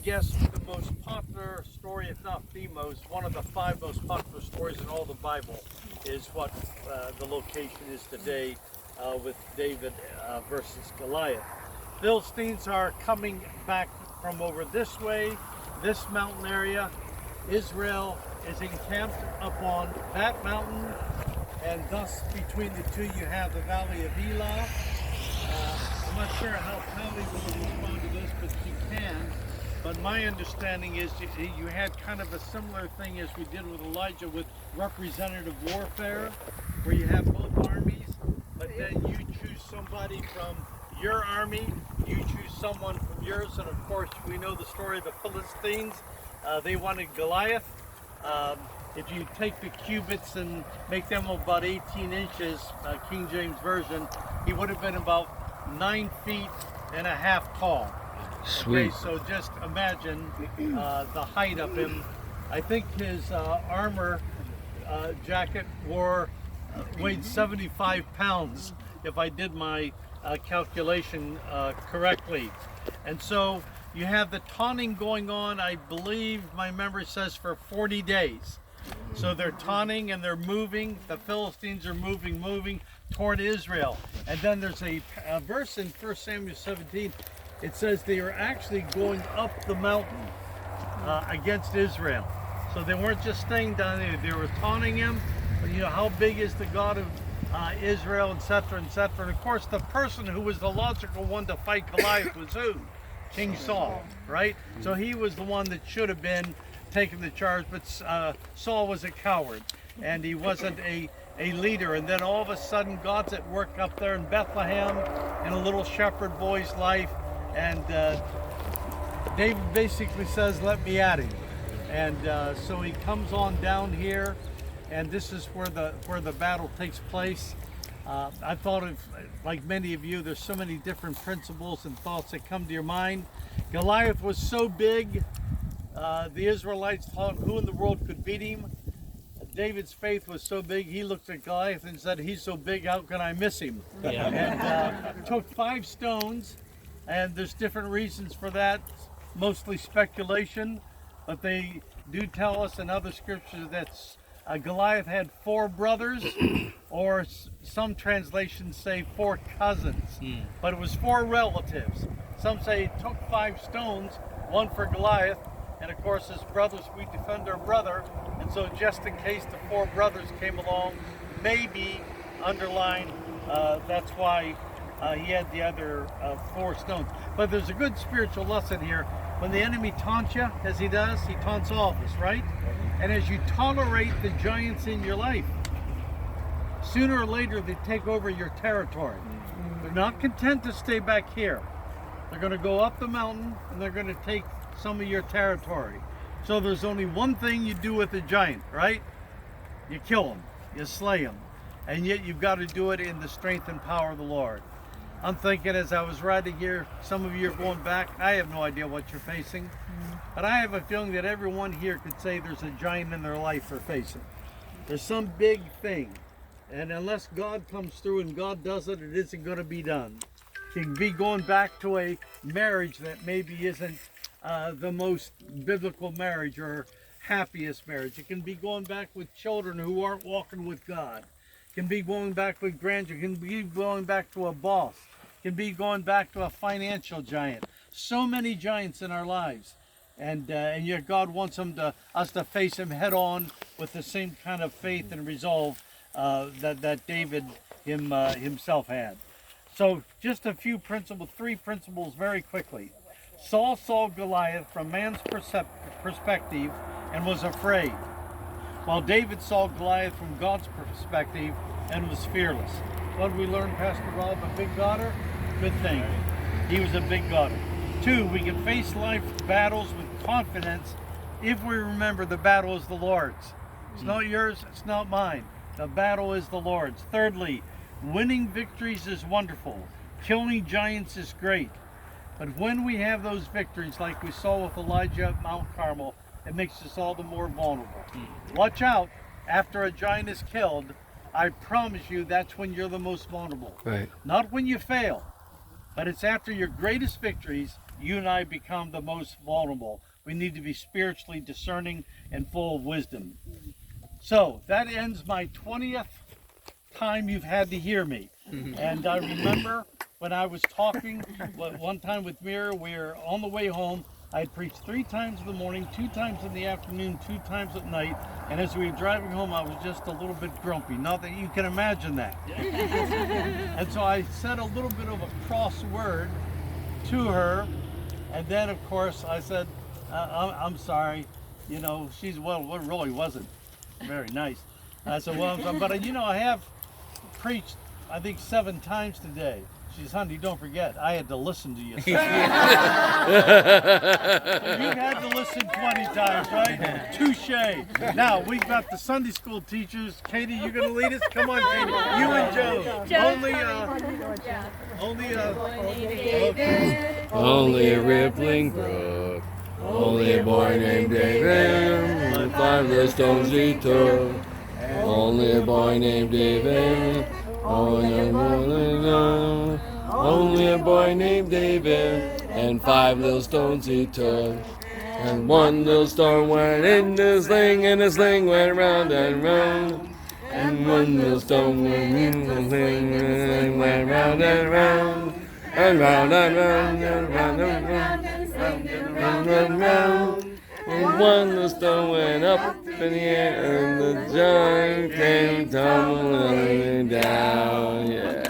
guess the most popular story, if not the most, one of the 5 most popular stories in all the Bible is what the location is today with David versus Goliath. Philistines are coming back from over this way, this mountain area. Israel is encamped upon that mountain, and thus between the two you have the valley of Elah. I'm not sure how Tally will respond to this, but she can. But my understanding is you had kind of a similar thing as we did with Elijah with representative warfare, where you have both armies, but then you choose somebody from your army, you choose someone from yours, and of course we know the story of the Philistines. They wanted Goliath. If you take the cubits and make them about 18 inches, King James Version, he would have been about 9 feet and a half tall. Sweet. Okay, so just imagine the height of him. I think his armor jacket weighed 75 pounds, if I did my calculation correctly. And so you have the taunting going on, I believe my memory says, for 40 days. So they're taunting and they're moving. The Philistines are moving toward Israel. And then there's a verse in 1 Samuel 17. It says they are actually going up the mountain against Israel. So they weren't just staying down there. They were taunting him. You know, how big is the God of Israel, etc., etc. And of course, the person who was the logical one to fight Goliath was who? King Saul, right? So he was the one that should have been taking the charge, but Saul was a coward, and he wasn't a leader. And then all of a sudden, God's at work up there in Bethlehem in a little shepherd boy's life, and David basically says, let me at him. And so he comes on down here, and this is where the battle takes place. I thought of, like many of you, there's so many different principles and thoughts that come to your mind. Goliath was so big, the Israelites thought, who in the world could beat him? David's faith was so big, he looked at Goliath and said, he's so big, how can I miss him? Yeah. And took 5 stones, and there's different reasons for that, mostly speculation, but they do tell us in other scriptures that Goliath had 4 brothers, or some translations say 4 cousins, but it was 4 relatives. Some say he took 5 stones, 1 for Goliath, and of course as brothers we defend our brother, and so just in case the 4 brothers came along, maybe underline that's why he had the other 4 stones. But there's a good spiritual lesson here. When the enemy taunts you, as he does, he taunts all of us, right? And as you tolerate the giants in your life, sooner or later they take over your territory. They're not content to stay back here. They're going to go up the mountain and they're going to take some of your territory. So there's only one thing you do with a giant, right? You kill him, you slay him, and yet you've got to do it in the strength and power of the Lord. I'm thinking as I was riding here, some of you are going back. I have no idea what you're facing, but I have a feeling that everyone here could say there's a giant in their life they're facing. There's some big thing, and unless God comes through and God does it, it isn't going to be done. You can be going back to a marriage that maybe isn't the most biblical marriage or happiest marriage. It can be going back with children who aren't walking with God. It can be going back with grandchildren. It can be going back to a boss. It can be going back to a financial giant. So many giants in our lives, and yet God wants us to face him head on with the same kind of faith and resolve that David himself had. So just a few principles, 3 principles very quickly. Saul saw Goliath from man's perspective and was afraid, while David saw Goliath from God's perspective and was fearless. What did we learn, Pastor Rob? A big goder? Good thing. He was a big goder. 2, we can face life battles with confidence if we remember the battle is the Lord's. It's not yours, it's not mine. The battle is the Lord's. Thirdly, winning victories is wonderful. Killing giants is great. But when we have those victories, like we saw with Elijah at Mount Carmel, it makes us all the more vulnerable. Watch out. After a giant is killed, I promise you that's when you're the most vulnerable. Right. Not when you fail, but it's after your greatest victories you and I become the most vulnerable. We need to be spiritually discerning and full of wisdom. So that ends my 20th time you've had to hear me. And I remember when I was talking one time with Mira, we were on the way home. I had preached 3 times in the morning, 2 times in the afternoon, 2 times at night. And as we were driving home, I was just a little bit grumpy. Not that you can imagine that. And so I said a little bit of a cross word to her. And then, of course, I said, I'm sorry. You know, she's, well, it really wasn't very nice. I said, well, but you know, I have preached, I think, 7 times today. She says, honey, don't forget, I had to listen to you. So you've had to listen 20 times, right? Touche. Now, we've got the Sunday school teachers. Katie, you going to lead us? Come on, Katie. You and Joe. Only a rippling brook. Only a boy named David. And 5 little stones he took. Only a boy named David. Only a boy named David, and 5 little stones he took. And 1 little stone went in the sling, and the sling went round and round. And 1 little stone went in the sling, and went round and round. And round and round, and round and round, and round and round. And 1 little stone went up in the air, and the giant came tumbling down. Yeah.